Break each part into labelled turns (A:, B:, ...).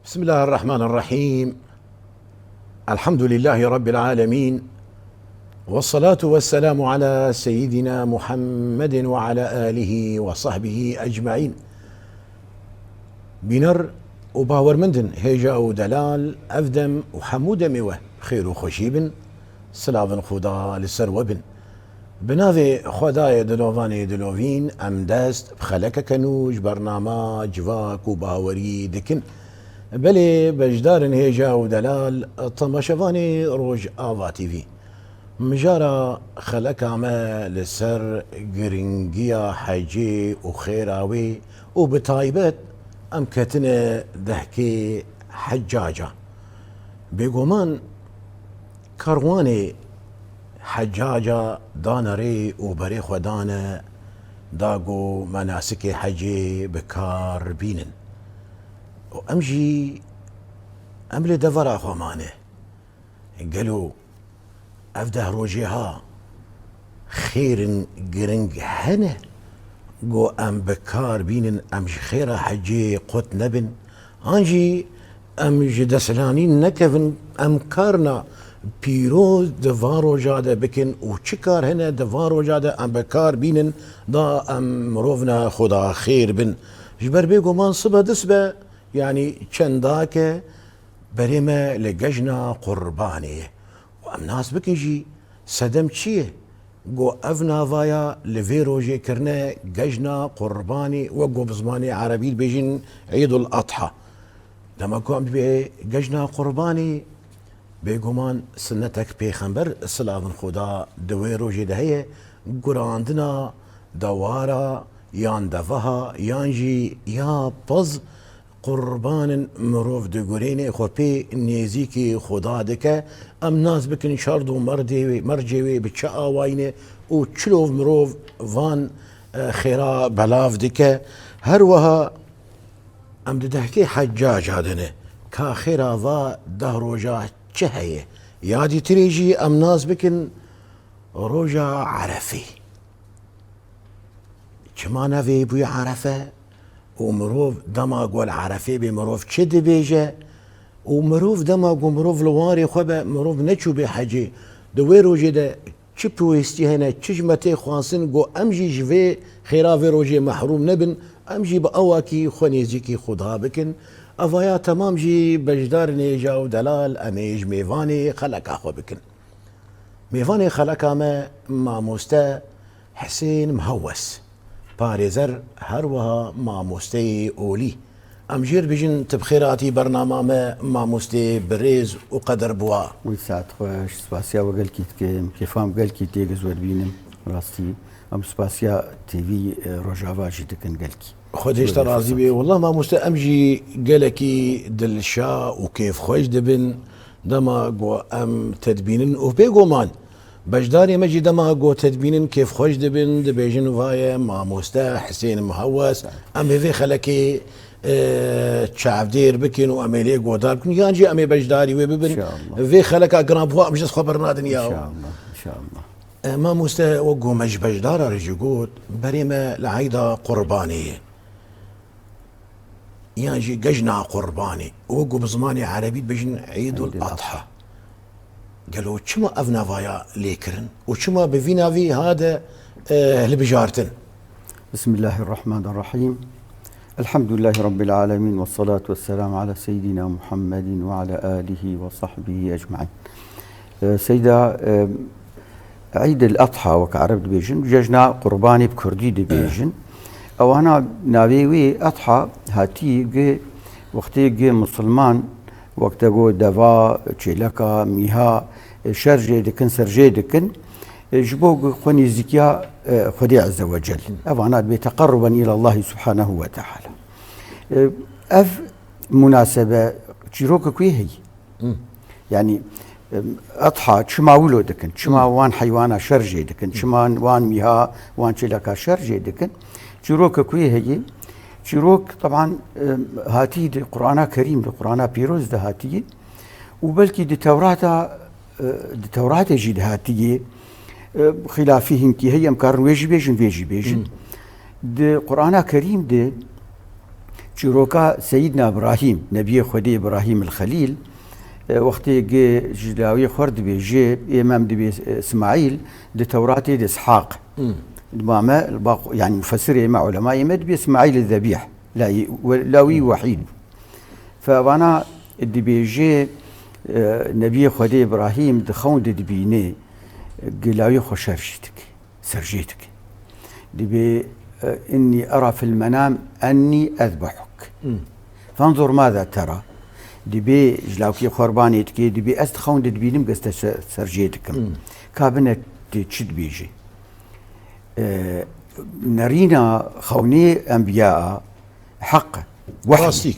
A: بسم الله الرحمن الرحيم. الحمد لله رب العالمين، والصلاة والسلام على سيدنا محمد وعلى آله وصحبه أجمعين. بنر وباورمندن هيجا ودلال أفدم وحمود ميوه خير وخشيب سلافن خدا للسروبن بناوي خدای دلواني دلوين ام دست بخلك كنوج برنامج واك وباوري دكن بلي بجدارن هيجا ودلال طمشفاني روج آوا تيفي مجارا خلك عما لسر جرينجيا حجي وخيراوي وبتايبت ام كتنه دهكي حجاجة بيقومان كارواني حجاجة دانري وبري خدانا داغو مناسك حجي بكار بينن وامجي املي دفرا خمانه قالوا افده روجيها خير جرنج هنا جو ام بكار بينن امجي خير حجي قوت نبن انجي امجي دسلانين نكفن ام كارنا پیروز دوارو جاده بکن و چیکار هنه دوارو جاده ام بکار بینن دا ام مروفنا خدا خیر بن جبر بيگو من صبح دسبه يعني چنداك بريمه لججنا قرباني و ام ناس بكنجي سدم چیه گو افنا وایا لفي روجي کرنه ججنا قرباني و گو بزماني عربي بيجين عيد الاضحى لما كو ام بي ججنا قرباني بيگومان سنتك پیغمبر سلام خدا دوی روجی دهیه گراندنا دوارا یان دفها یانجی یا پز قربان مروف دگورین خو پی نیزیکی خدا دکه ام ناز بکن شرد و مرجوی بچه آواینه و چلوف مروف وان خیرا بلاف دکه هر وها ام دهکی حجاج هادنه که خیرا و ده روجا چه هي يادي تريجي ام ناس بكن روجا عرفي كما نافي بوي عرفه ومروف دما قول عرفي بمروف چد بيجه ومروف دما قول مروف لواري خوبه مروف نچو بحجي دوي روجي ده چي پويستي هنا چجمتي خوانسن قو امجي جوي خيرافي روجي محروم نبن امجي بأواكي خونيزيكي خدا بكن افايا تمام جي بجدار نيجا ودلال اميج ميفاني خلق اخو بكن ميفاني خلق ما موستا حسين مهوس باريزر هروها ما موستي اولي امجير بيجن تبخيراتي برنامج ما موستي بريز وقدر بوا
B: ويساعد خوش سباسيا وقال كيفام قال كي تيجز وربينم راستي ام سباسيا تي في روجافا جيتكن قال كي
A: خديش ترازي بي والله ما مستأمجي قالكي دلشا وكيف خوش دبن دما قو ام تدبينن وبيقو مان بجداري مجي دما قو تدبينن كيف خوش دبن دبيجن وفايا ما مستا حسين مهوس ام هذي خلكي تشعف دير بكن واميلي قو دار بكن يانجي امي بجداري وببن في خلك اقراب فوا مش خبرنا دنيا
B: ان شاء الله ان شاء الله
A: ما مستا وقو مج بجدار رجقود بريمه لعيدا قربانيه يانجي ججنا قرباني وقو بزماني عربي بجن عيد الأضحى قالوا شما أفنا فايا ليكرن وشما بفينا في هذا لبجارتن.
B: بسم الله الرحمن الرحيم. الحمد لله رب العالمين والصلاة والسلام على سيدنا محمد وعلى آله وصحبه أجمعين. سيدة عيد الأضحى وكعرب بيجن ججنا قرباني بكردي بيجن او انا ناوي اضحى هاتي جي وقتي جي مسلمان وقت جو دوا تشيلكا ميها شرجي دكن سرجي دكن جبوق خوني زكيا خدي عز وجل او انا بتقربا الى الله سبحانه وتعالى اف مناسبه تشيروك كوي هي يعني اضحى شما ولو دكن شما وان حيوانا شرجي دكن شما وان ميها وان تشيلكا شرجي دكن چیروک کوی هی چیروک طبعا هاتی دی قرآن کریم دی قرآن پیروز ده هاتی و بلکی دی تورات جید هاتی خلافی هنکی هی امکار ویجی بیجن دی قرآن کریم دی چیرۆکە سيدنا إبراهيم نبي خودي إبراهيم الخليل وقتی جلاوی خورد دبی جی امام دبی اسماعیل د توراتي د اسحاق ما يعني مفسر مع علماء ما دبي اسماعيل الذبيح لاوي وحيد فانا دبي جي نبي خودي ابراهيم دخون دبيني قلاوي خشرشتك سرجيتك دبي اني ارى في المنام اني اذبحك فانظر ماذا ترى دبي جلاوكي خرباني تكي دبي استخون دبينم قست سرجيتكم كابنت تشد بيجي نرينا خوني انبياء حق وحي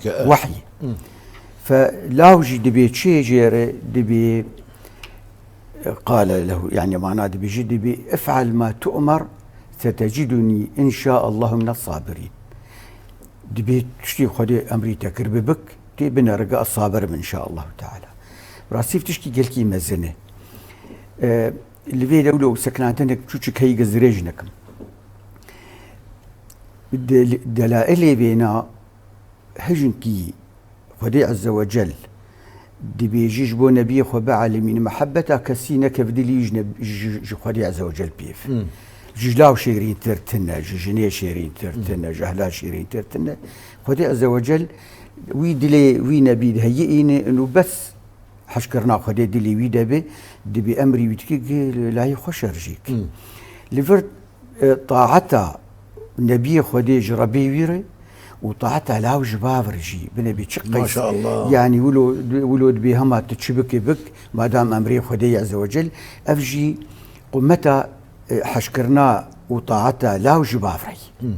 B: فلاوجي دبي تشي جيري دبي قال له يعني معناه دبي افعل ما تؤمر ستجدني ان شاء الله من الصابرين دبي تشتي خدي امري تكرب بك بنا رجاء الصابر من شاء الله تعالى راسيف تشكي قالكي مزنه اللي في دولة سكناتنك تشوشك هي جزريجنكم دلائل بينا هجنكي خدي عز وجل دي بيجيج بو نبي خبا عالمين محبتا كسينا كفدلي جنب خدي عز وجل بيف جلاو شيرين ترتنا جنيه شيرين ترتنا جهلا شيرين ترتنا خدي عز وجل وي دلي وي نبي هيئيني انه بس حشكرنا خدي دلي وي دبي دبي امري ويتكي لا يخش رجيك لفرد طاعتا نبي خدي جربي ويري وطاعتها لاو جباب رجي بنبي تشقي
A: ما شاء الله
B: يعني ولود بهما تشبكي بك ما دام امري خدي عز وجل افجي قمتا حشكرنا وطاعتها لاو جباب رجي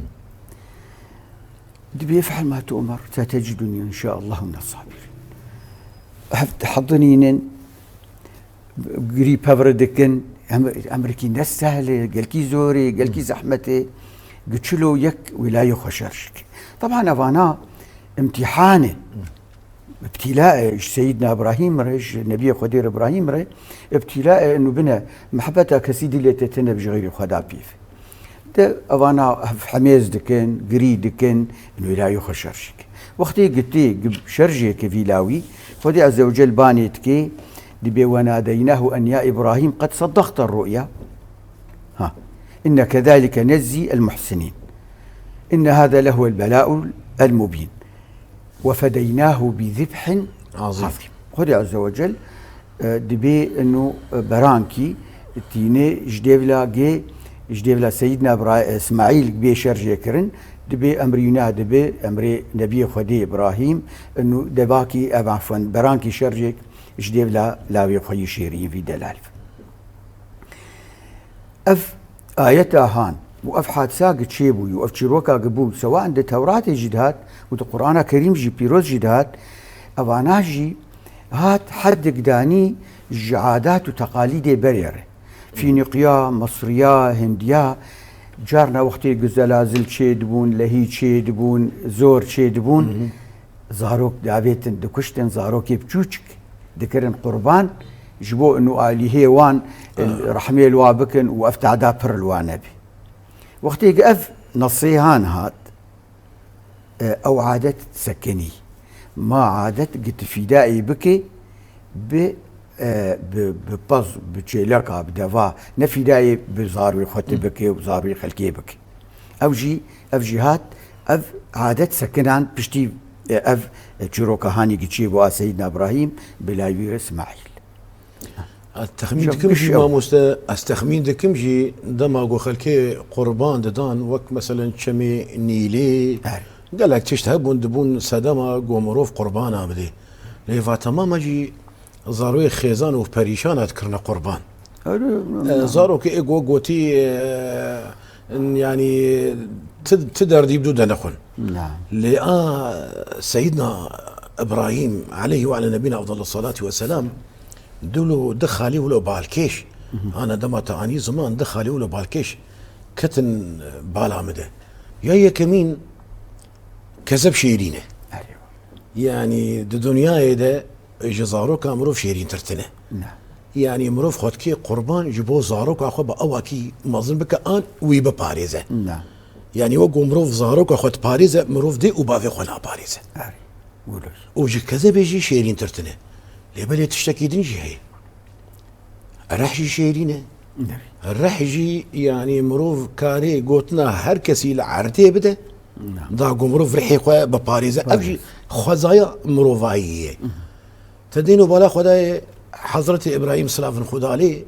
B: دبي افعل ما تؤمر ستجدني ان شاء الله من الصابرين حضنين قريب بفردكن امريكي ناس سهله قالكي زوري قالكي زحمتي قلت له يك ولا يخشرشك طبعا افانا امتحان ابتلاء سيدنا ابراهيم ريش نبي خدير ابراهيم ري ابتلاء انه بنا محبتها كسيدي اللي تتنب غير خدا بيف ده افانا حميز دكن قري دكن انه لا يخشرشك وقتي قلتي شرجي كفيلاوي خدي عز وجل بانيتكي دبي وناديناه ان يا ابراهيم قد صدقت الرؤيا ها إن كذلك نجزي المحسنين إن هذا لهو البلاء المبين وفديناه بذبح عظيم خدي عز وجل دبي إنه برانكي تيني جديفلا سيدنا إسماعيل بي شرجي كرن دبي أمرينا دبي أمري نبي خدي إبراهيم إنه دباكي عفوا برانكي شرجك جديفلا لاوي خي شيرين في دلال آياتها هان وأفحاد ساق تشيبو وأفشيروكا قبول سواء عند التوراة جدهات وتقرآن كريم جي بيروز جدهات أباناجي هات حد قداني جعادات وتقاليد برير في نقيا مصريا هنديا جارنا وقتي قزلازل تشيدبون لهي تشيدبون زور تشيدبون زاروك دابيتن دكشتن زاروك بجوشك ذكرن قربان جبو انه آلي هيوان رحمي الوابكن وافتع دابر الوانبي وقتي قف نصيهان هات او عادة سكني ما عادة قلت فدائي بكي ببز بتشيلكا بدفا نفدائي بزاروي خط بكي وزاروي خلكي بكي او جهات اف عادة سكنان بشتي اف تشيروكا هاني قتشيبوا سيدنا ابراهيم بلايوير اسماعيل
A: التخمين دكمجي ما مستا استخمين دكمجي دما قو خلكي قربان ددان وك مثلا شمي نيلي قال لك تشتهبون دبون سدما قو مروف قربان عمدي ليفا تمام جي زاروي خيزان وبريشان اذكرنا قربان زارو كي ايقو قوتي يعني تدر دي بدو دنخن
B: نعم
A: سيدنا ابراهيم عليه وعلى نبينا افضل الصلاه والسلام دولو دخالي ولو بالكيش انا دما تاني زمان دخالي ولو بالكيش كتن بالامده يا كمين كذب شيرينه يعني الدنيا ده جزاروك مروف شيرين ترتنه
B: نعم
A: يعني مروف خدكي قربان جبو زاروك اخو باواكي مازن بك ان وي بباريزه
B: نعم
A: يعني وقو مروف ظهرك أخوة باريزة مروف دي وبافي خلا باريزة
B: قولوا
A: وجي كذا بيجي شيرين ترتنه لبلي تشتكي دنجي هي الرحجي شيرينه الرحجي يعني مروف كاري قوتنا هر كسي العرتي بده ضاقو مروف رحي خواه بباريزة أبجي خزايا مروفايية تدينو بالا خداي حضرت إبراهيم سلافن خدا عليه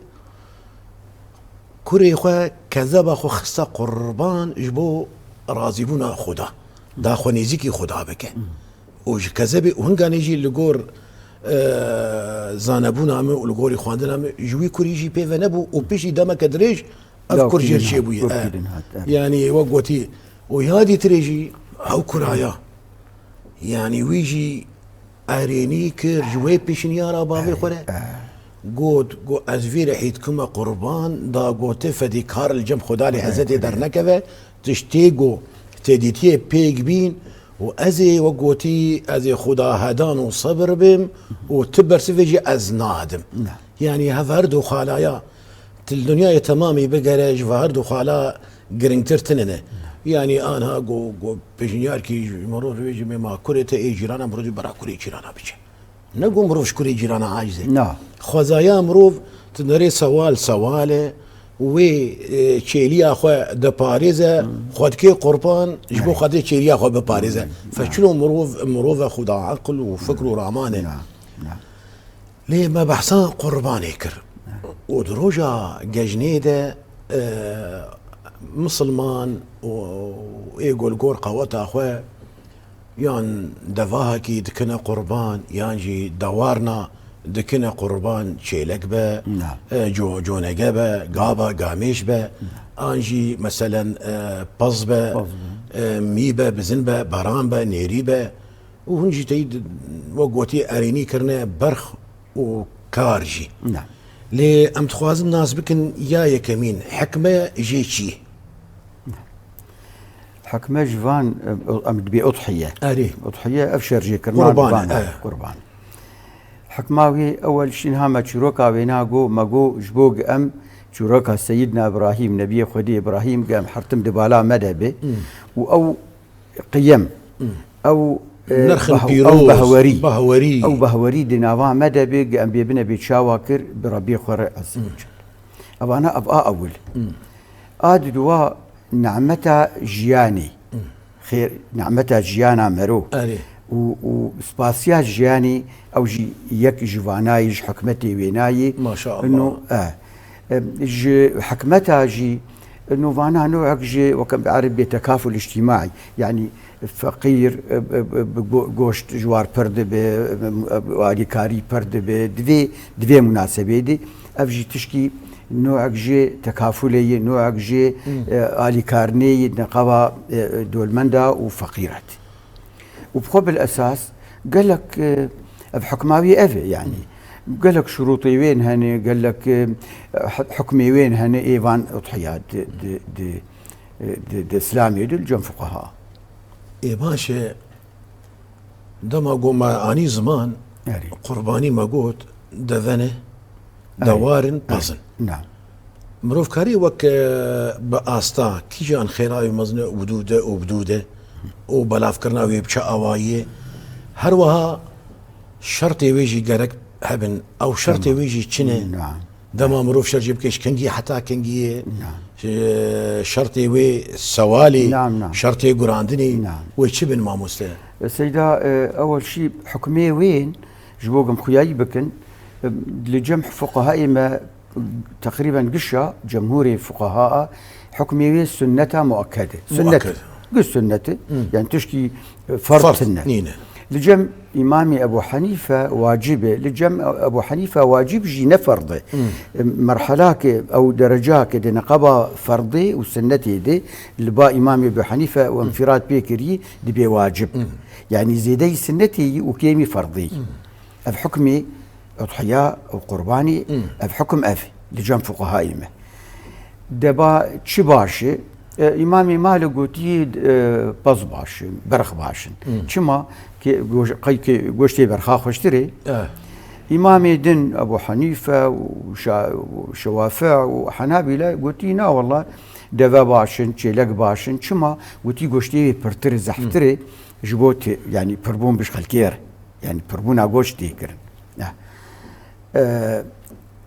A: كوري خواه كذب خو خستا قربان جبو رازيبونا خدا دا خو نيزيكي خدا بك وج كذب وهنگان يجي لغور زانبونا مي ولغوري خواندنا مي جوي كوري جي بي فنبو وبيشي دمك دريج افكر جيرشي بوي يعني وقوتي ويادي تريجي او كرايا يعني ويجي اريني كر جوي بيشنيارا بابي خوره قوت قو ازفير حيت كما قربان دا قوت فدي كار الجم خدا لي حزتي در نكفه تشتيقو تديتي بيك بين وازي وقوتي ازي خدا هدان وصبر بم وتبر سفجي از نادم يعني هفردو خالايا الدنيا تمامي بقرج فهردو خالا قرنتر تننه يعني انا قو بجنيار كي مرور ويجي ما كوريتا اي جيرانا مرودي برا كوري جيرانا بيجي نقوم مروفش كوري جيرانا عاجزه
B: نعم
A: خوزايا مروف تنري سواله وي تشيليا اخو د باريزه خود كي قربان جبو خدي تشيليا اخو بباريزه فشنو مروف خدا عقل وفكر ورامانه
B: نعم
A: ليه ما بحسان قربان يكر ودروجا ججنيده مسلمان ويقول قور قوتا اخو يان دفاها كي دكنا قربان يانجي دوارنا دكنا قربان شيلك با جو نجابة قابا قاميش با انجي مثلا بصبة ميبا بزنبا برامبا نيريبا وهنجي تيد وقوتي اريني كرنا برخ وكارجي
B: نعم
A: لي ام تخواز الناس بكن يا يكمين حكمة جيتشي
B: حكمة جفان ام تبي اضحية اضحية افشر جي كرنا قربان حكماوي أول شيء هما تشروكا بيناغو ماغو جبوغ أم تشروكا سيدنا إبراهيم نبي خدي إبراهيم قام حرتم دبالا مدبه أو قيم أو
A: أو
B: بهوري دينافا مدبه قام بيبنا بيتشاواكر بربي خرع عز وجل أبانا أبقى أول آد دوا نعمتا جياني خير نعمتا جيانا مرو وسباسيا جياني او جي يك جواناي حكمتي ويناي
A: ما شاء الله
B: انه جي حكمتها جي انه فانا نوعك جي وكم بعرف بتكافل اجتماعي يعني فقير بقوشت جوار برد وادي كاري برد بدي مناسبه دي افجي تشكي نوعك جي تكافلي نوعك جي الي كارني نقابه دولمندا وفقيرات وبخب الاساس قال لك بحكماوي افي يعني قال لك شروطي وين هني قال لك حكمي وين هني ايفان اضحيات دي اسلامي دي الجم فقهاء
A: اي باشا دما قوم اني زمان قرباني ما قلت دذنه دوارن بازن
B: نعم
A: مروف كاري وك باستا كي جان خيراوي مزنه وبدوده وبلاف كرناوي بشا اوايه هروها شرطي ويجي قرق هبن او شرطي ويجي تشنه
B: نعم
A: دما مروف شرجي بكيش كنجي حتى كنجي شرطي وي سوالي
B: نعم
A: شرطي قراندني ويتشبن ما مسته
B: السيدة اول شيء حكمي وين جبوقم خياي بكن لجمع فقهاء ما تقريبا قشة جمهوري فقهاء حكمي وين سنتها مؤكده قل سنته يعني تشكي فرض سنه لجم إمامي أبو حنيفة واجبه لجم أبو حنيفة واجب جي نفرضه مرحلاك أو درجاك دي نقبة فرضي وسنتي دي لبا إمامي أبو حنيفة وانفراد بيكري دي بواجب يعني زيدي سنتي وكيمي فرضي بحكمي أضحياء أو قرباني بحكم أفي لجم فقهائمه دبا تشباشي إمامي مالك قوتي باز باش برخ باشن شما كي قوشتي برخا خوشتري إمامي دن أبو حنيفة وشوافع وحنابلة قوتي نا والله دوا باشن چێلەک باشن چما وتی گۆشتێ پرتر زەحفترێ ji bo yani pirbûn biş xelkê re yani pirbûna goştê kirin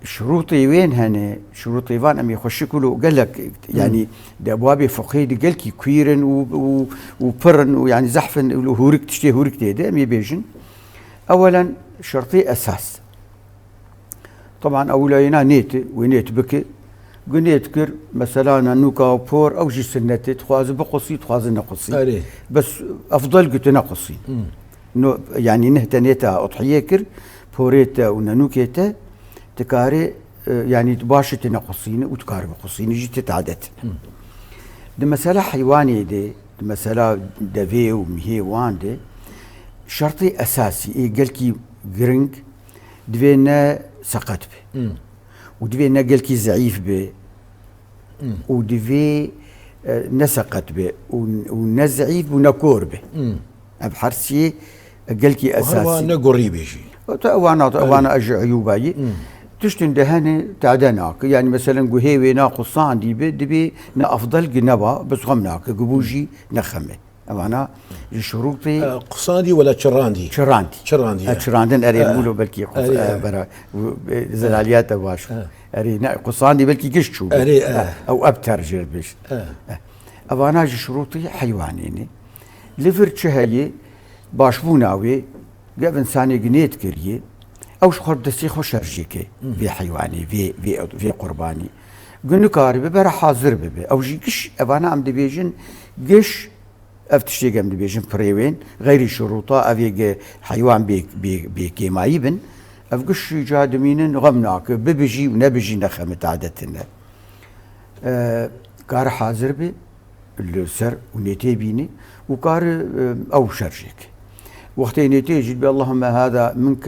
B: şurûtê wên hene şurûtê van em ê xweşik û gelek yani di ebwabê fiqhê di gelkî kwîrin û pirin û yani zehfin û hûrik tiştê hûrik tê de em ê bêjin ewelen şertê esas طبعا اولاینا نێت wê nêt bike gunêt kir mesela nanûka por ew jî sünnetê dixwaze biqosî dixwaze neqosî bes efdal gutu neqosî yani neh te nêta udhiyê kir porê te û nenûkê te dikarî yani başê te neqosîne û dikarî biqosîne jî tê adet di mesela heywanê de di mesela devê û mihê wan de şertê esasî ê gelkî giring divê ne seqet be û divê ne gelkî zeîf be û divê ne seqet be û ne zeîf û ne kor be ev hersiyê gelkî esasî
A: ne gorî bêjî
B: wana ez ji eyûbayî tiştên de hene tade nake yani mesela guhê wê naqûsan dîbe dibê ne afdal gineba bis xem nake gibû jî nexeme evana ji şurûtê
A: qusandî wela çirandî
B: çirandin erê mûlo belkî bera zelaliyata baş erê ne qusandî belkî giş çû ew ebter jêr bêj evana ji şurûtê heywanê ne li vir çi heye başbûna wê gev insanê ginêt kiriye ew ji xwe destê xwe şerjêke vê heywanê vê qurbanî gunûkarî bibe bera hazir bibe ew jî giş evana em dibêjin giş ev tiştêk em dibêjin pirê wên xeyrî şurûta ev ê heywan bêkêmayî bin ev giş jî ca dimînin xem nake bibijî û nebijî nexeme adetin de kar hazir be li ser û nêtê bînî û kar ew şerjêke وقت نتيجة اللهم هذا منك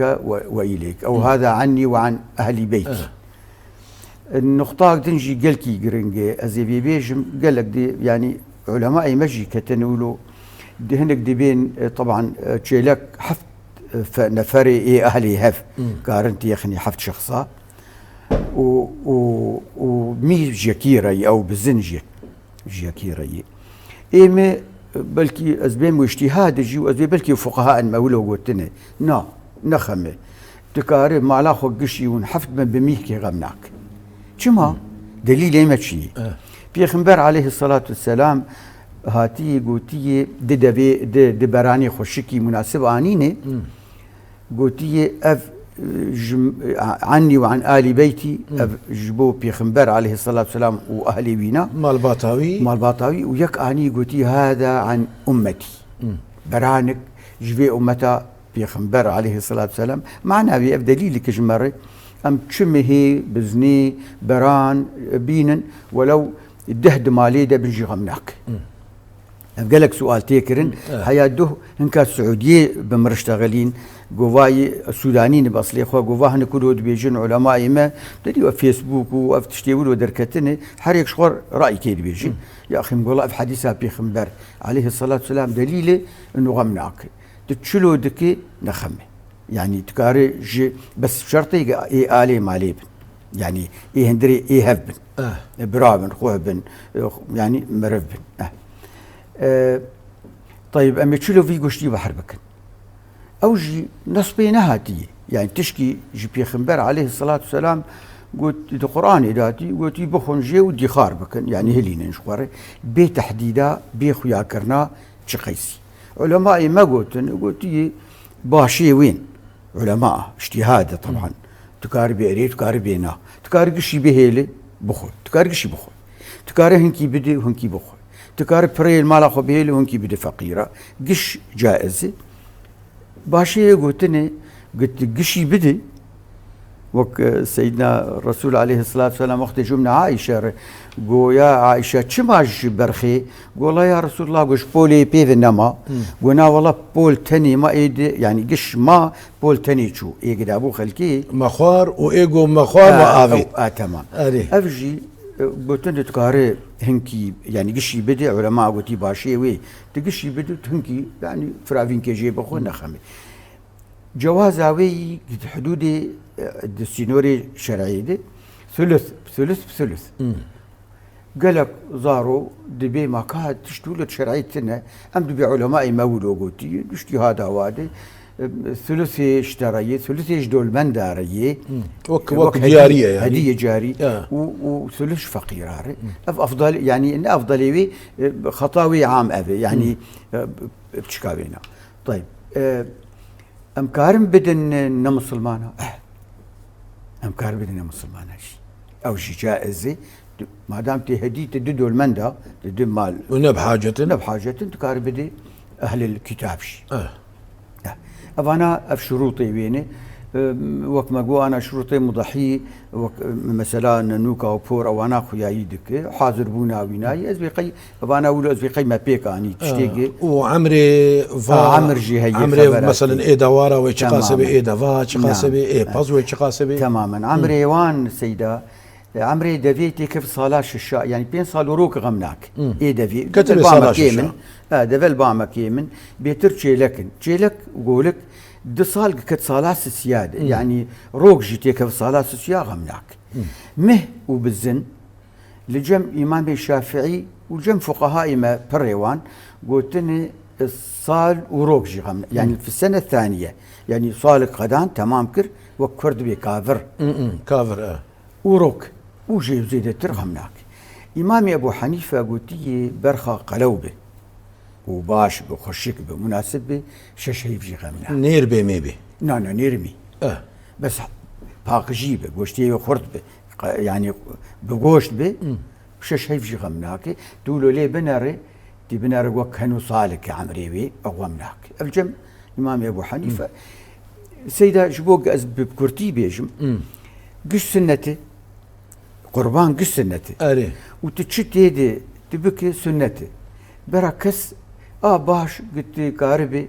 B: وإليك أو هذا عني وعن أهل بيتي النقطة تنجي قلكي قرنجي أزيبي بيجم قالك دي يعني علماء مجي كتنولو دي هنك دي بين طبعا تشيلك حفت نفري إيه أهلي هف قارنتي يخني حفت شخصا ومي جاكيري أو بزنجي جاكيري إيمي بلكي أزبين واجتهاد جي وأزبين بلكي فقهاء مولو قوتنا نخمة تكاري معلا خو قشي ونحفت من بميكي غمناك شما دليل ما شيء بيغمبر عليه الصلاة والسلام هاتي قوتي دي براني خوشكي مناسب آنيني قوتي أف عني وعن آل بيتي جبو بيغمبر عليه الصلاة والسلام وأهلي بينا مال باطاوي ويك آني قوتي هذا عن أمتي برانك جبي أمتا بيغمبر عليه الصلاة والسلام معنا بيف دليل كجمرة أم تشمه بزني بران بينن ولو الدهد مالي ده بنجي غمناك قالك سؤال تيكرن حياته هنكا السعودية بمرشتغلين قواي السودانيين بأصلي أخوة قواهن كلود بيجن علماء ما تديو فيسبوك وأفتشتيول ودركتني حريك شخور رأي كيد بيجن يا أخي مقول في حديثة بيخمبر عليه الصلاة والسلام دليله إنه غمناك تتشلو دكي نخمه يعني تكاري جي بس شرطي إيه آلي مالي بن يعني إيه هندري إيه هف بن برابن خوه بن يعني مرف بن طيب أما تشلو في قشتي بحر بكن أو جي نصبي نهاتي يعني تشكي جي بيخمبر عليه الصلاة والسلام قلت القرآن داتي قلت بخون جي ودي خار بكن يعني هلين نشقر بي تحديدا بي خويا كرنا تشقيسي علماء ما قلت باشي وين علماء اجتهاد طبعا تكاري بيري تكاري بينا تكاري قشي بهيلي بخو تكاري قشي بخو تكاري هنكي بدي وهنكي بخو تكاري بريل مالا خو بهيلي وهنكي بدي فقيرة قش جائزة باشي قلتني قلت قشي بدي وك سيدنا الرسول عليه الصلاة والسلام وقت جمنا عائشة قو يا عائشة شماج برخي قول يا رسول الله قش بولي بيف النما قلنا والله بول تاني ما ايد يعني قش ما بول تاني شو ايه قد ابو خلكي
A: مخوار وايجو مخوار وآفي
B: تمام افجي قلتني تكاري هنكي يعني قشي بدي علماء قلتي باشي وي تقشي بدي هنكي يعني فرافين كي جيب اخو نخمي جوازاوي حدود الدستينوري شرعي دي ثلث قالك زارو دبي ما كاد تشتولة شرعيتنا أم دبي علماء مولو قوتي دشتي هذا وادي ثلثي اشتريه ثلثي جدول من داريه
A: وك جارية يعني
B: هدية جاري وثلث فقيرة أفضل يعني إن أفضل يبي خطاوي عام أبي يعني بتشكاوينا طيب أم كارم بدن مسلمانا أم كارم بدن مسلمانا شيء أو شيء جائزة ما دام تهدي تدو المندا تدو مال نبحاجة تكارم بدي أهل الكتاب شيء أنا شروطي بيني وقت ما جو أنا شروطي مضحي مثلا نوكا وبور أو أنا خويا يدك حاضر بونا ويناي أزبقي أنا أقول أزبقي ما بيك أني تشتيجي
A: وعمري
B: عمر جهي
A: عمري مثلا إيه دوارة ويشقاسبي إيه دفا شقاسبي إيه باز ويشقاسبي
B: تماما عمري وان سيدا عمري دفيتي كيف صالاش الشا يعني بين صال وروك غمناك إيه دفي
A: كتب صالاش الشا
B: دفل باما كيمن بيتر تشيلك وقولك دي صال كت صالاس السيادة يعني روك جيتي كيف صالاس السيادة غمناك مه وبالزن لجم إمام الشافعي وجم فقهاء ما بريوان قلتني الصال وروك جي غمنا يعني في السنة الثانية يعني صالك غدان تمام كر وكرد بي كافر
A: كافر
B: وروك وجي زيد ترغمناك إمامي أبو حنيفة قلتي برخة قلوبه وباش بخشك بمناسبة ششهي في غمنا
A: نير بي ميبي
B: نانا نيرمي بس باق جيبه قوشتي وخرط به يعني بقوشت به ششهي في غمناك تقولوا ليه بناري دي بناري وكهنو صالك يا عمريوي أغوامناك الجم إمامي أبو حنيفة سيدة جبوك أزب بكرتي بيجم قش سنتي قربان قش سنتي وتشت يدي تبكي سنتي بركس باش قلت كاربي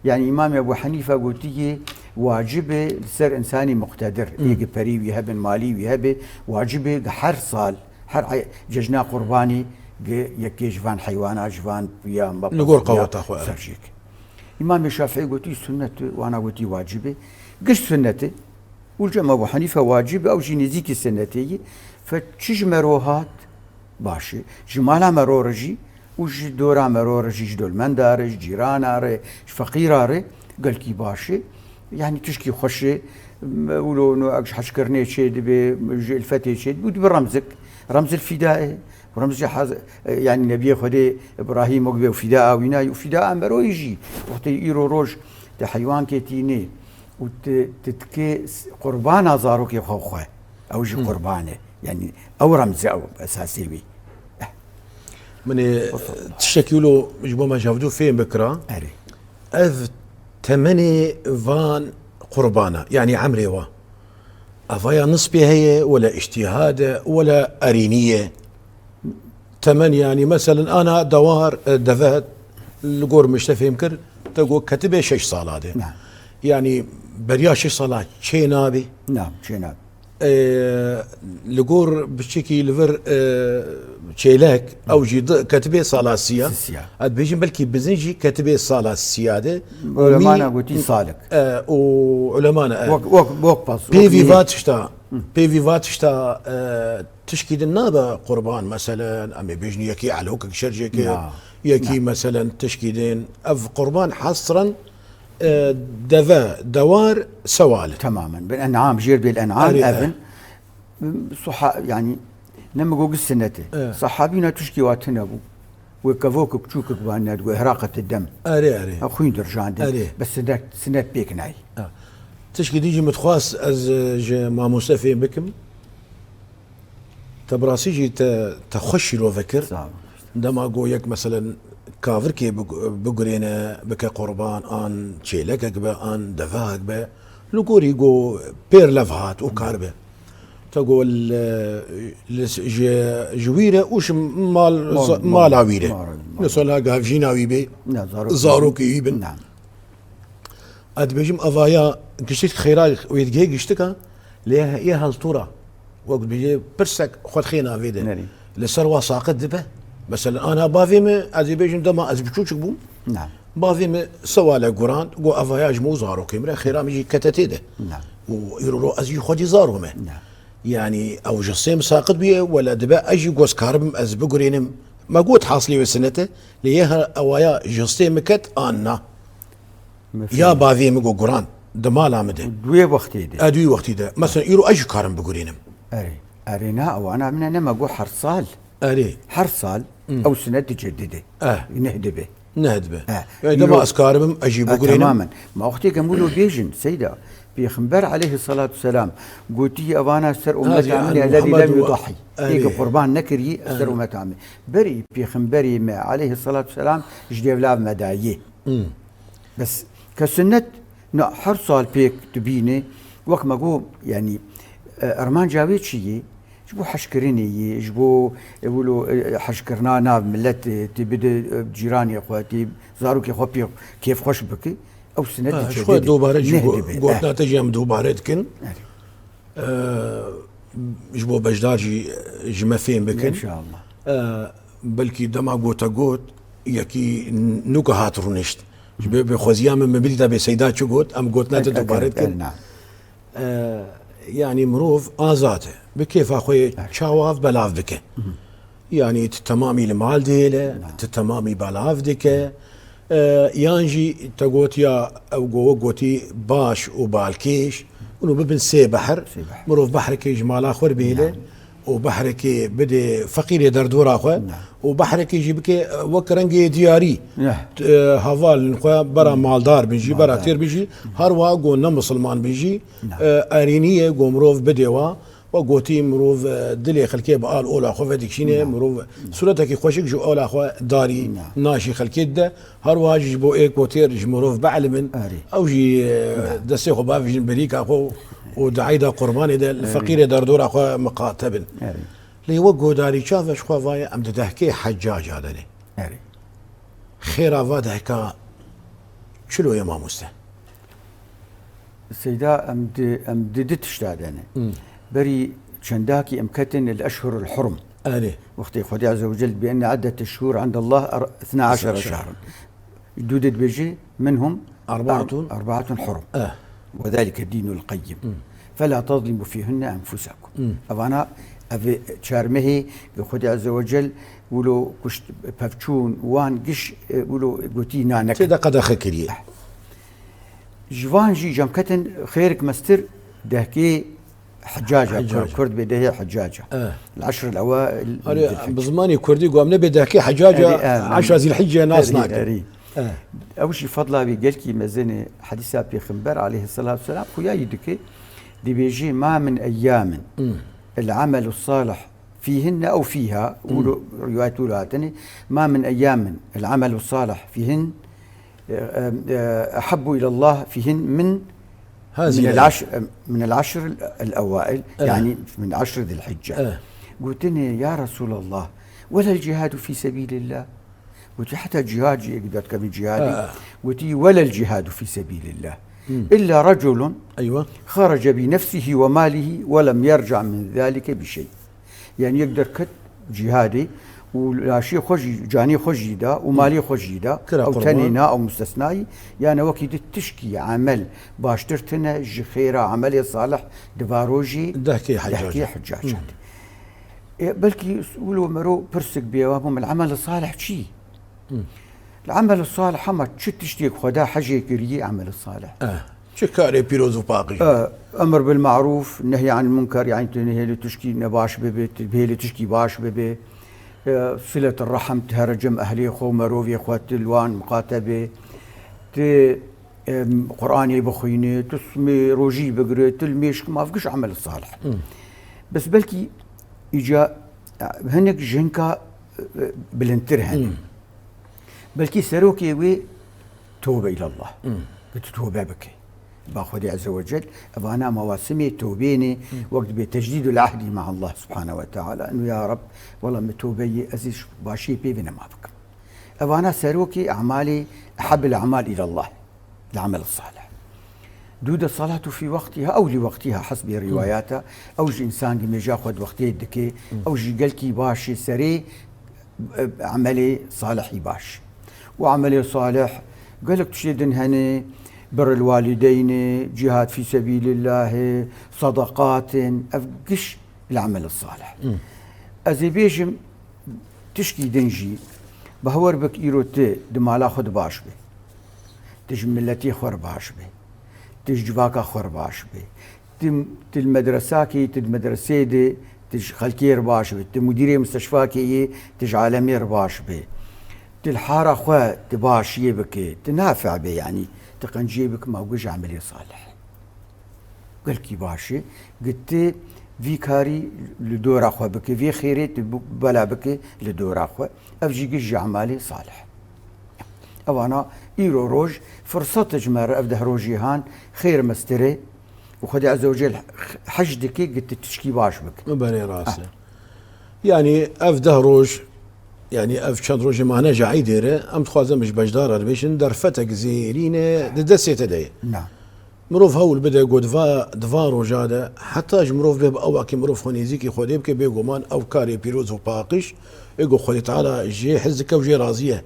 B: يعني إمام أبو حنيفة قلت واجبه لسر إنساني مقتدر يجي بري يهبن مالي ويهبه واجبه حر صال حر ججنا قرباني يكي جفان حيوانات جفان بيام
A: نقول قوات أخوة
B: سرجيك إمام الشافعي قلت سنة وأنا قلت واجبه قش سنته والجمع أبو حنيفة واجب أو جي نزيكي سنتي فتشج مروهات باشي جمالا مرورجي وش دورا مرورجي جدول من دارج جيران آره فقير آره قال كي باشي يعني تشكي خوشي ولو نو أكش حشكرني شيء دبي الفتي شيء بدي برمزك رمز الفداء ورمز يعني نبي خدي إبراهيم وقبي وفداء ويناي وفداء مرو يجي وقت يرو روج تحيوان كتيني وتتكي قربان زاروك يخوخه أو جي قربانه يعني أو رمز أو أساسي بي
A: من تشكيلو جبو ما شافدو فين بكرة
B: أري
A: أذ تمني فان قربانة يعني عمري وا أفايا نصبي هي ولا اجتهاد ولا أرينية تمن يعني مثلا أنا دوار دفات القور مشتفي يمكن تقول كتبه 6 صالات
B: نعم
A: يعني بريا 6 صالات شي نابي
B: نعم شي نابي
A: لقور بشكي لفر تشيلك او جي كتبه صالاسيه بيجي بلكي بزنجي كتبه صالة السياده
B: علمانا قلتي صالك
A: وعلمانا
B: وق باس
A: بي فيفات شتا تشكي النابه قربان مثلا امي بيجني يكي على هوك شرجك يكي مثلا تشكيدين اف قربان حصرا دفا دوار سوالف
B: تماما بالانعام جير بالانعام ابن صح يعني نما جو السنته صحابينا تشكي واتنبو وكفوك بتشوكك بان اهراقه الدم
A: اري
B: اخوين درجان بس سنت بيكناي
A: تشكي ديجي متخواص از ما مستفي بكم تبراسي جي تخشي لو فكر عندما اقول مثلا كافر كي بقرينا بك قربان ان تشيلك بقى ان دفاك بقى لقوري جو بير لفهات وكاربه تقول جويره وش مال عويره نسولها قافجينا ويبي زاروك يبن
B: نعم
A: اد بيجم افايا قشتك خيرال ويدقي قشتك ليها ايه هالطوره وقت بيجي برسك خد خينا فيدا لسروا ساقط دبه مثلا انا بافيم ازي بيجم دما از بتشوك بوم
B: نعم
A: بافيم سوالا قران جو افاياج مو زارو كيمرا خيرام يجي كتتيده
B: نعم
A: ويرو ازي خدي زارو
B: نعم
A: يعني او جسيم ساقط بيه ولا دبا اجي قوس كارب از بقرينم ما قوت حاصلي وسنته ليها اوايا جسيم كت انا يا باذي مقو قران دمال عمده
B: دوي وقتي دي
A: ادوي وقتي ده مثلا يرو اجي كارم بقرينم
B: ارينا او انا من انا ما قو حرصال
A: اري
B: حرصال او سنه تجدده نهدبه
A: نهدبه يعني دما اسكارم اجي بقرينم
B: تماما ما اختي قمولو بيجن سيده بيخنبر عليه الصلاة والسلام قوتي أبانا سر أمت عملي الذي لم يضحي إيقا قربان نكري سر أمت عملي بري بيخنبري ما عليه الصلاة والسلام جديب لاب مدايي بس كسنة حرصال بيك تبيني وقت ما قو يعني أرمان جاويد شيء جبو حشكريني جبو يقولوا حشكرنا ناب ملت تبدأ جيراني أخواتي زاروك أخواتي كيف خوش بكي او سنه
A: شو دوباره قلنا تجي ام دوباره كن جبو بجداجي جمثين بكن
B: ان شاء الله
A: بلكي دما قوت يكي نوكا هاترونشت جبو خوزيام من بلدا بسيدات شو قوت ام قوتنا دوباره كن
B: نعم
A: يعني مروف ازاته بكيف اخوي شاواف بلاف بك يعني تتمامي المال ديله تتمامي بلاف ديك يانجي تقوت يا او قوتي باش وبالكيش ونو ببن سي بحر مروف بحرك جمال اخر بيله نعم. وبحرك بدي فقير دردور اخو نعم. وبحرك يجيبك وكرنجي دياري نعم. هافال برا مالدار بيجي برا تير بيجي هروا قلنا مسلمان بيجي نعم. ارينيه مروف بديوا وقوتي مروف دلي خلكي بقال اولا خو فديك شينه مروف صورتك خوشك جو اولا خو داري ناشي خلكي ده هر واجي بو اي كوتير مروف بعلمن او جي دسي خو باف بريكا خو ودعيدا قرباني ده الفقير دردور اخو مقاتبن لي وقو داري شافش خو فايا ام تحكي حجاج هذا لي خير افاد هكا شلو يا ماموسه
B: السيدة ام ددت اشتاد انا بري شنداكي امكتن الاشهر الحرم وقت خدي عز وجل بان عده الشهور عند الله 12 شهرا دودت بيجي منهم أربعة حرم وذلك الدين القيم فلا تظلموا فيهن انفسكم أنا أبي شارمه بخدي عز وجل ولو كشت بفتشون وان قش ولو قوتينا نك
A: كذا قد خكريه
B: جوانجي جمكتن خيرك مستر دهكي حجاجة كرد بدهي حجاجة العشر الأوائل
A: بزماني كردي قام نبي دهكي حجاجة 10 ذي الحجة ناس ناكل
B: أول شيء فضلا بيجلكي مزني حديث أبي خنبر عليه الصلاة والسلام خويا يدكي دي بيجي ما من أيام العمل الصالح فيهن أو فيها روايات ولاتني ما من أيام العمل الصالح فيهن أحب إلى الله فيهن من العشر الأوائل يعني من 10 ذي الحجة قلتني يا رسول الله ولا الجهاد في سبيل الله قلت حتى الجهاد يقدر كم جهادي قلت ولا الجهاد في سبيل الله إلا رجل خرج بنفسه وماله ولم يرجع من ذلك بشيء يعني يقدر كت جهادي ولا شيء خجي جاني خجيدا ومالي خجيدا او تنينا او مستثناي يعني وكيد تشكي عمل باشترتنا خيره عمل صالح دباروجي
A: دهكي
B: حجاج بلكي يقولوا مرو برسك بيوابهم العمل الصالح شيء العمل الصالح ما تشتيك خدا حاجه كريه عمل الصالح
A: شكاري بيروز وباقي
B: امر بالمعروف نهي عن المنكر يعني تنهي لتشكي نباش ببي تبهي لتشكي باش ببي صلة الرحم تهرجم أهلي خو مروفي أخوات الوان مقاتبة قرآني بخيني تسمي روجي بقري تلميش ما فيش عمل الصالح بس بلكي إجا هنك جنكا بلنترهن بلكي سروكي وي توبة إلى الله قلت توبة بكي باخذ عز وجل أنا مواسمي توبيني وقت بتجديد العهد مع الله سبحانه وتعالى انه يا رب والله متوبي ازيز باشي بي بنا ما بك أنا سروكي اعمالي احب الاعمال الى الله العمل الصالح دود الصلاة في وقتها او لوقتها حسب رواياتها او جي انسان دي ياخذ وقتي دكي او جي قالكي باشي سري عملي صالح باش وعملي صالح قالك تشيدن هني بر الوالدين، جهاد في سبيل الله، صدقات، أفقش العمل الصالح. أزي بيجم تشكي دنجي بهور بك إيروتي دمالا خود باش بي، تج ملتي خور باش بي، تج جواكا خور باش بي، تل مدرساكي تد مدرسي دي تج خلكير باش بي، تمديري مستشفاكي تج عالمير باش بي، تلحارة خوا تباش يبكي تنافع بي، يعني تقنجي بك ما وجه عملي صالح. قال كي باشي قلت في كاري لدور اخوه بك في خيري بلا بك لدور اخوه افجي قج عمالي صالح. او انا ايرو روج فرصة تجمر افده روجي هان خير مستري وخدي عز وجل حجدك قلت تشكي باش بك
A: مبني راسي يعني افده روج يعني اف شان روجي معنا جاي ديره ام تخوازم مش بجدار بيشن درفتك زيرينه دسيت دي.
B: نعم
A: مروف هول بدا يقول دفا روجاده حتى مروف بيب او كي مروف خونيزيكي خودي بك بيغومان او كاري بيروز وباقش يقول خودي تعالى جي حزك وجي رازيه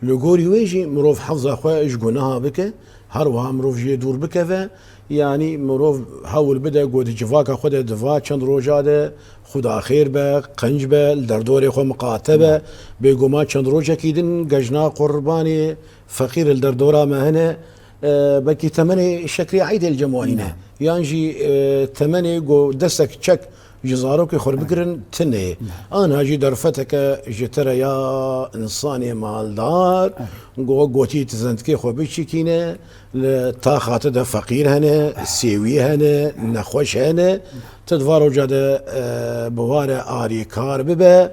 A: لغوري ويجي مروف حفظ اخويا ايش قلناها بك هروها مروف جي دور بك يعني مروف هول بدا يقول جفاك خودي دفا چند روجاده خدا خير به قنج به الدردوري خو مقاتبه بيغوما چند روجه كيدن قجنا قرباني فقير الدردورا ما هنا بكي ثمانية شكري عيد الجموانينا يانجي ثمانية جو دستك تشك جزاروك يخور بكرن تنه انا جي درفتك جترى يا انساني مالدار قوتي تزنتكي خو بيشكينه لطاقات ده فقير هنا سيوي هنا نخوش هنا تدفارو جاده بواره آري كار ببه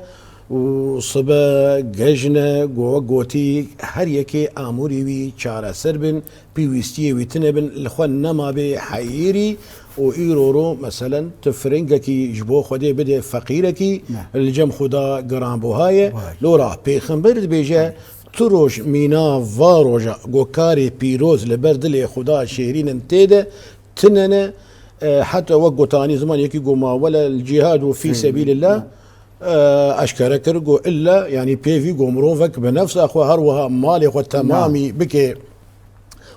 A: وصبا ججنا قوتي هر يكي آموري وي چارة سربن بيويستي ويتنبن لخوان نما بي حييري و ايرورو مثلا تفرنگكي جبو خودي بده فقيركي الجم خدا قران بوهاي لورا پیغمبر بيجا تروش مينا واروجا قوكاري بيروز لبردل خدا شهرين انتيده تننا حتى وقو تاني زمان يكي قوما ولا الجهاد في سبيل الله اشكر كرجو الا يعني بيفي قمروفك بنفس اخو هروها مالي اخو تمامي بك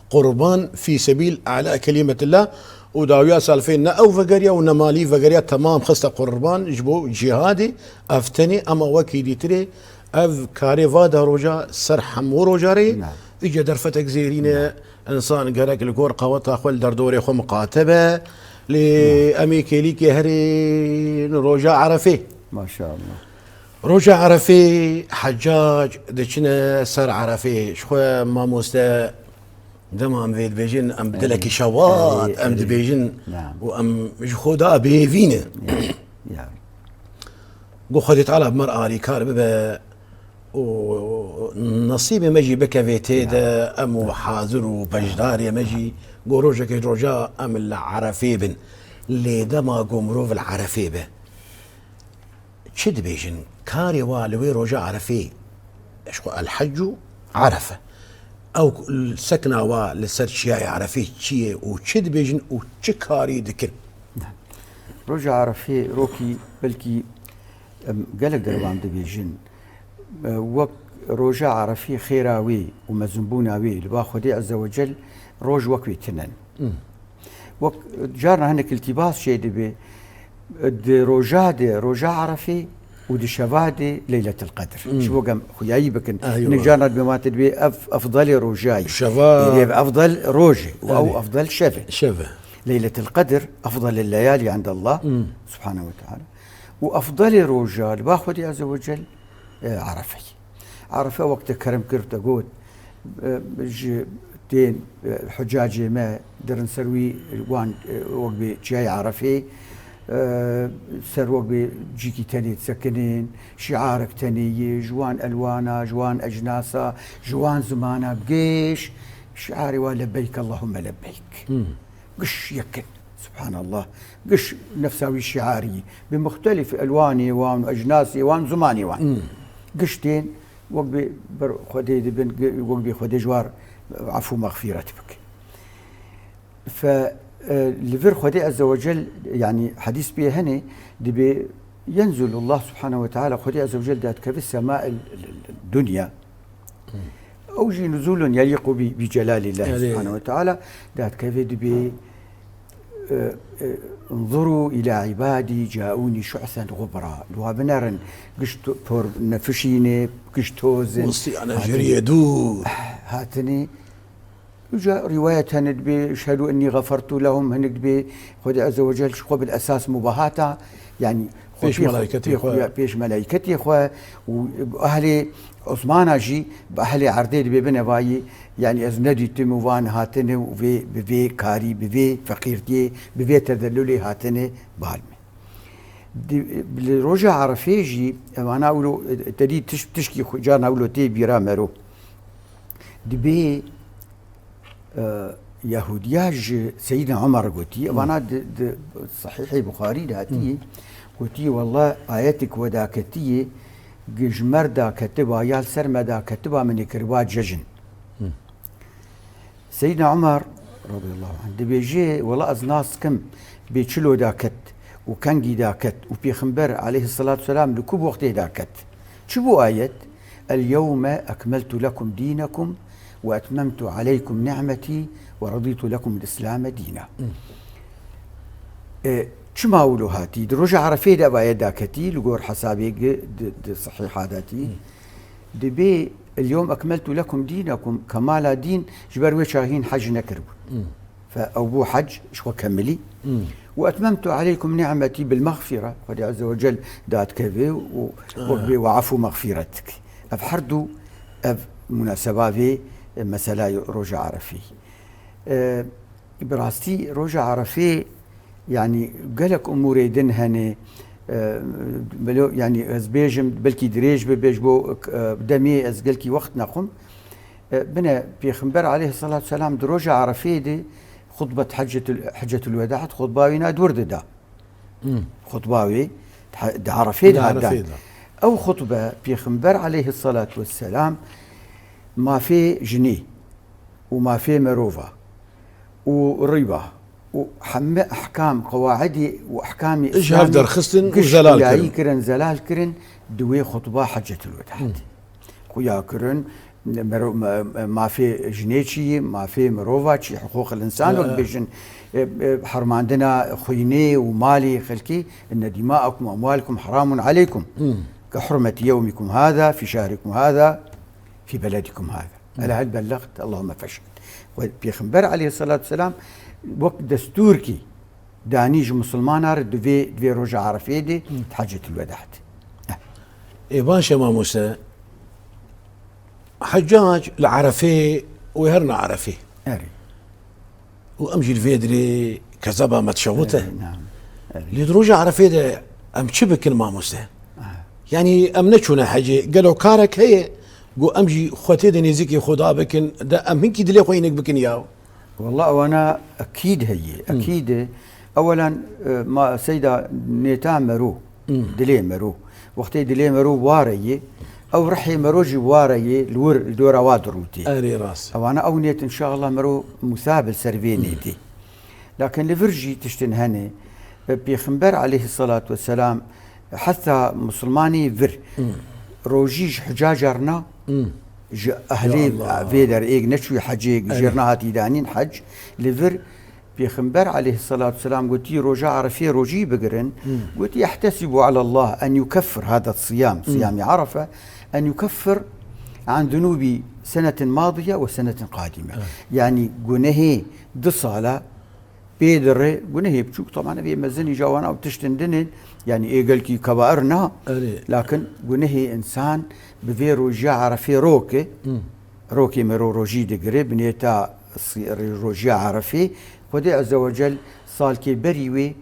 A: قربان في سبيل اعلاء كلمه الله وداويا سالفين او فقريا ونمالي فقريا تمام خصة قربان جبو جهادي افتني اما وكيدي تري اف كاري فادا روجا سرحم وروجاري اجا درفتك زيرين انسان قالك الكور قوطا اخو الدردوري اخو مقاتبه لاميكيليكي هري روجا عرفي
B: ما شاء الله
A: روجا عرفي حجاج دچنا سر عرفي شخو ما موستا دمام فيد بيجن ام بدلك شوات ام دبيجن وام خدا بيفينه يعني قو خدت على بمرأة كار ببا ونصيبي مجي بك فيتي دا ام حاضر وبجدار يا مجي قو روجا كي روجا ام العرفي بن لي دما قمروف العرفي به شد بيجن كاري والوي روجا عرفي الحج عرفه او السكنه ولسر شيء عرفي شيء وشد بيجن وشكاري دكن
B: روجا عرفي روكي بلكي قالك دربان دبيجن وقت روجا عرفي خيراوي ومزنبوناوي لبا خدي عز وجل روج وكوي تنن وقت جارنا هناك التباس شيء دبي روجا عرفي ودي شفادي ليلة القدر شو قام خياي بكن نجانا بما تدبي أفضل روجاي شفا أفضل روجي أو أفضل شفا ليلة القدر أفضل الليالي عند الله سبحانه وتعالى وأفضل روجال باخذ عز وجل عرفة وقت كرم كرت أقول تين حجاجي ما درن سروي وان وقبي جاي عرفي سر وقبي جيكي تاني تسكنين شعارك تاني جوان ألوانا جوان أجناسا جوان زمانا بقيش شعاري ولبيك اللهم لبيك قش يكن سبحان الله قش نفساوي شعاري بمختلف ألواني وان أجناسي وان زماني وان قشتين وقبي خدي بن وقبي خدي جوار عفو مغفرتك فلفر خدي عز وجل يعني حديث بيه هني دي ينزل الله سبحانه وتعالى خدي عز وجل دات كفي السماء الدنيا أوجي نزول يليق بجلال الله سبحانه وتعالى. دات كيف دبي انظروا إلى عبادي جاءوني شعثا غبرا لو بنارن قشت بور نفشيني قشتوزن
A: وصي أنا جري دو
B: هاتني وجاء رواية هندبي اشهدوا اني غفرت لهم هندبي خذ عز وجل شو بالاساس مباهاتا يعني
A: بيش ملائكتي اخوة
B: بيش ملائكتي اخوة واهلي عثمان جي باهلي عرديد ببنى باي يعني از ندي تموان هاتني وفي بفي كاري بفي فقيرتي بفي تذللي هاتني بالمي بالرجع عرفيجي انا اقولوا تدي تشكي جانا اقولوا تي بيرامرو دبي يهودياج سيدنا عمر قلتي وانا صحيح البخاري داتي قلتي والله آياتك وداكتي جمر دا كتبا يال سرما دا كتبا من كربات ججن سيدنا عمر رضي الله عنه دبيجي والله أزناس كم بيشلو داكت وكانجي داكت وبيخنبر عليه الصلاة والسلام لكوب وقت داكت شبو آيات اليوم أكملت لكم دينكم وأتممت عليكم نعمتي ورضيت لكم الإسلام دينا شما أولو هاتي دروجة عرفي دا بايا داكتي لقور حسابي صحيح هاداتي دبي اليوم أكملت لكم دينكم كمالا دين جبروي شاهين حج نكرب فأبو حج شو كملي وأتممت عليكم نعمتي بالمغفرة قد عز وجل دات كذي وعفو مغفرتك أفحردوا مناسبة في مسألة روجة عرفي براستي روجة عرفي يعني قالك أموري دنهني يعني أزبيجم بلكي دريج ببيجبو دمي أزقلكي وقت نقم بنا بيخنبر عليه الصلاة والسلام دروجة عرفي دي خطبة حجة الوداع خطباوينا دورد دا خطباوي دا عرفي دا أو خطبة بيخنبر عليه الصلاة والسلام ما في جنيه وما في مروفة وربا وحم أحكام قواعدي وأحكام
A: إجهاف در خستن وزلال
B: كرن زلال كرن دوي خطبة حجة الوداع خويا كرن ما في جنيتشي ما في مروفاتشي حقوق الإنسان والبيجن حرماندنا خيني ومالي خلكي إن دماءكم وأموالكم حرام عليكم كحرمة يومكم هذا في شهركم هذا في بلدكم هذا ألا هل بلغت اللهم فاشهد. وبيخنبر عليه الصلاة والسلام وقت دستوركي دانيج مسلمان رد في رجع عرفي دي حجة الوداع
A: إيبان شما موسى حجاج العرفي ويهرنا عرفي وأمجي الفيدري كذبا متشوته
B: نعم
A: لدروجة عرفي ده أم شبك الماموسة يعني أم نشونا حاجة قالوا كارك هي قو أمجي خوتي دني زكي خدا بكن ده أم هنكي دلي خوينك بكن ياو
B: والله وأنا أكيد هي أكيد أولا ما سيدة نيتا مرو دلي مرو وقتي دلي مرو واري أو رحي مروجي واري الدورة وادروتي
A: أري راس
B: أو أنا أونيت إن شاء الله مرو مثابل سرفينيتي لكن لفرجي تشتنهني بيخنبر عليه الصلاة والسلام حتى مسلماني فر روجيج حجاجرنا أهلي فيدر إيج نشوي حجيج جرنا هاتي دانين حج لفر بيخنبر عليه الصلاة والسلام قلت روجا عرفي روجي بقرن قلت يحتسب على الله أن يكفر هذا الصيام صيام عرفة أن يكفر عن ذنوب سنة ماضية وسنة قادمة يعني قنهي دصالة بيدر قنهي بشوك طبعا في مزني جوانا وتشتندن يعني إيه قال كي كبائرنا لكن قنهي إنسان بفي روجا عرفي روكي مرو روجي دقري بنيتا روجا عرفي خدي عز وجل صال كي بريوي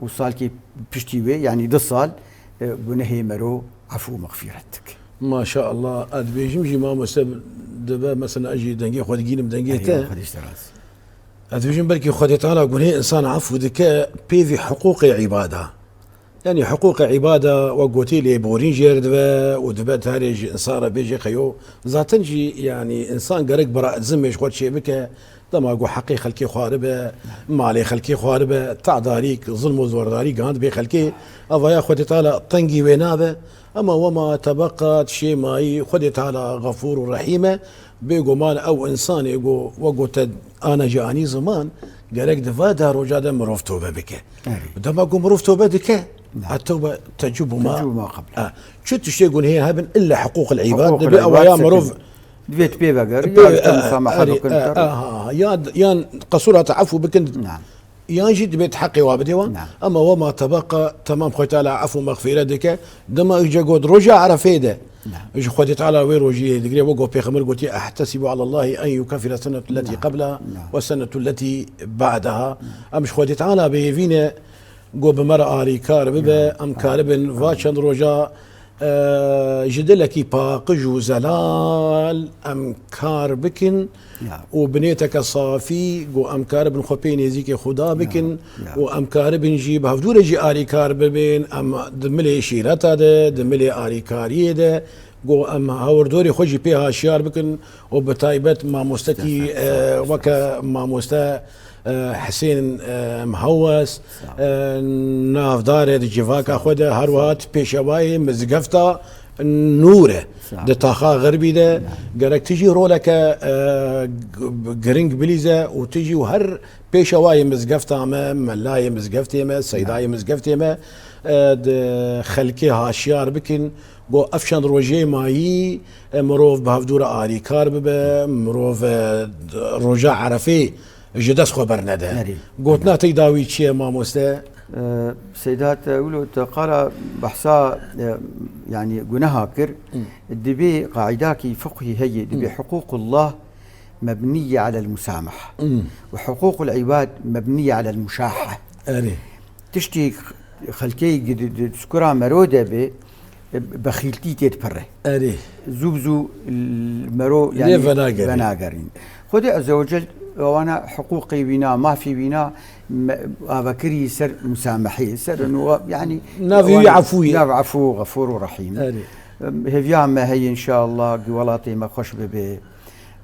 B: وصال كي بشتيوي يعني ده صال بنهي مرو عفو مغفرتك
A: ما شاء الله أدبيجم جي ما مسب دبا مثلا أجي دنجي خد جينم دنجيته أدبيجم بلكي خدي تعالى قنهي إنسان عفو دك بيذي حقوق عبادة يعني حقوق عبادة وقوتي لي بورين جير دبا ودبا تاريج إنسان بيجي خيو ذاتنجي يعني إنسان قرق براءة زمش خد شيء بك دماغو حقي خلكي خواربه مالي خلكي خواربه تعداريك ظلم وزورداري قاند بي خلكي أضايا خدي تعالى طنقي وينابه أما وما تبقى شيء ماي خدي تعالى غفور رحيمة بيقو مال او انسان يقو وقت انا جاني زمان قالك دفا دار وجاده مروف توبه بك دما قو مروف توبه دك التوبه تجب ما
B: قبل
A: شو تشتي هي هبن الا حقوق العباد دبي او يا مروف
B: دبيت بي بقر
A: يا قصورة عفو بكن
B: نعم
A: يا جد بيت حقي وابديوا
B: نعم.
A: اما وما تبقى تمام خوي تعالى عفو مغفرة دك دما اجا قد رجع عرفيده
B: نعم
A: اجا خوي تعالى وين رجي دقري وقو بيخمر قلت احتسب على الله ان يكفر السنة التي
B: نعم.
A: قبلها
B: نعم.
A: والسنة التي بعدها امش خوي تعالى بيفينا قو بمرأة آري كارب ببا ام كاربن فاشن رجا جدلكي باقج وزلال ام كاربكن وبنيتك صافي قو ام كاربن خبين زيكي خدا بكن وام كاربن جيب هفدور جي آري كارب بين ام دملي شيرتا ده دملي آري كاريه ده قو ام هوردوري خوجي بيها شيار بكن وبتايبت ما مستكي وكا ما مستا حسين مهوس ناف داره جيفاكا خوده هروات بيشواي مزقفتا نوره ده تاخا غربي ده قالك تجي رولك جرينج بليزه وتجي وهر بيشواي مزقفتا ما ملاي مزقفتي ما سيداي مزقفتي ما خلكي هاشيار بكن بو افشان روجي مايي مروف بهفدور آري كارب مروف رجع عرفي جدس خبر نده قلتنا تيداوي شيء ما مستا
B: سيدات ولو قال بحثا يعني جناها كر دبي قاعداكي فقهي هي دبي حقوق الله مبنية على المسامحة وحقوق العباد مبنية على المشاحة تشتي خلكي تذكرها مرودة به بخيلتي تتبره زوبزو المرو يعني بناقرين خذي عز وجل وانا حقوقي بنا ما في بنا بكري سر مسامحي سر انه يعني
A: نافي عفوي
B: ناف عفو غفور رحيم هفيا ما هي ان شاء الله ولاتي ما خوش ببي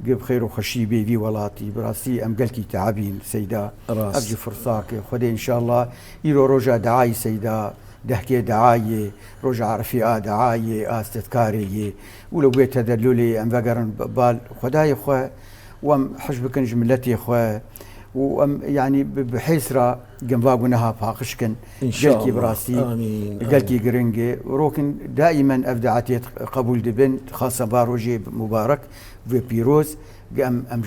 B: بخير وخشي بي في ولاتي براسي ام قلكي تعبين سيدا ارجو فرصاك خذي ان شاء الله يرو رجا دعاي سيدا دهكي دعاية رجع رفيقة دعاية استذكارية ولو بيت تدلولي ام فقرن بال خداي خو وام حجبكن جملتي خو وام يعني بحيث را جنباقناها باقشكن
A: ان شاء الله
B: براسي قلكي جرينجي وروكن دائما افدعتي قبول دبن خاصة باروجي مبارك في بيروز ام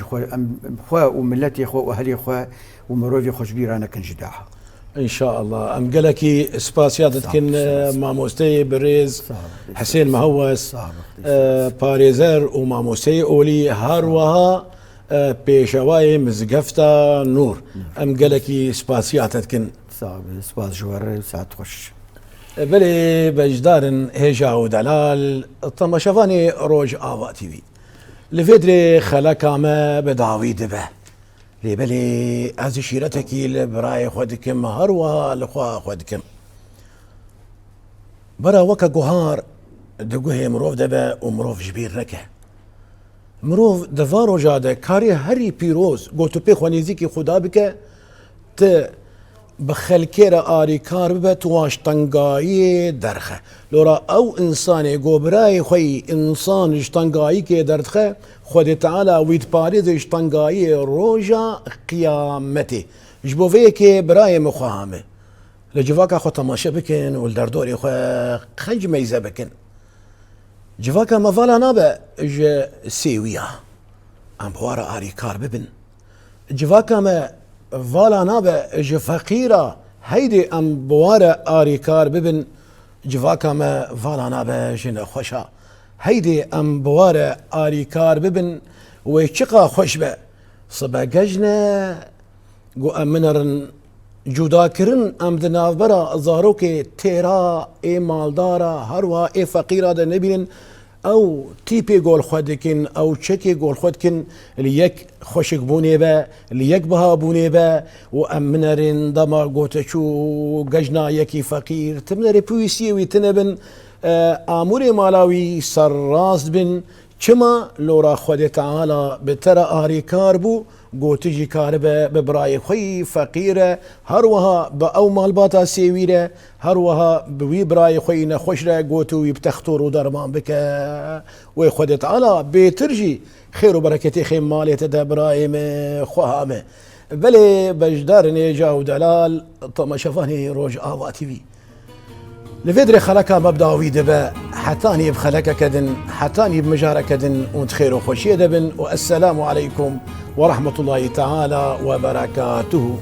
B: خو وملتي خو واهلي خو ومروفي خشبيرانا كن جداها
A: ان شاء الله ام قالكي سباسيات كن ماموستي بريز حسين مهوس باريزر وماموستي اولي هاروها بيشواي مزقفتا نور ام قالكي سباسيات كن
B: صعب سباس جوار ساعات خش
A: بلي بجدار هيجا ودلال طمشفاني روج آوا تي في لفيدري خلقا ما بدعوي دبه لبلي از شيرتكي لبراي خودكم هروا لخوا خودكم برا وكا جوهار دقوه مروف دبا ومروف جبير ركه مروف دفارو جاده كاري هري بيروز قلتو بي خوانيزيكي خدا بك ت بخلكيرا آري كار ببت واش تنقاي درخه لورا او انساني قوبراي خوي انسان اجتنقاي كي درخه خود تعالى ويت باريز اجتنقاي روجا قيامتي جبوفيكي براي مخامه لجواكا خو تماشا بكن والدردوري خو خنج ميزه بكن جواكا مفالا نابا اج سيويا ام بوارا آري كار ببن جواكا ما فالا نابا اج فقيرة هيدي ام بوارا آري كار ببن جواكا ما فالا نابا جن خوشا هيدي ام بوارا آري كار ببن ويشقا خوشبا صبا ججنا قو امنرن جودا کرن ام دناف برا زاروكي تيرا اي مالدارا هروا اي فقيرة دا نبين او تيبي قول خودكن او تشكي قول خودكن ليك خوشك بوني با ليك بها بوني با وامنرن دما قوتشو قجنا يكي فقير تمنري بويسي ويتنبن اموري مالاوي سراس بن كما لورا خود تعالى بترى آري كاربو قو تجي كاربة ببراي خوي فقيرة هروها بأو مالباتا سيويرة هروها بوي براي خوي نخوشرة قوتو يبتختور ودرمان بك ويخدت على بيترجي خير وبركتي خيم مالي تدا برايم خوهامه بلي بجدار نيجا ودلال طما شفاني روج آوا تي في لفيدري خلقها مبداوي دبا حتاني بخلقها كدن حتاني بمجارة كدن وتخير وخوشي دبن والسلام عليكم ورحمة الله تعالى وبركاته.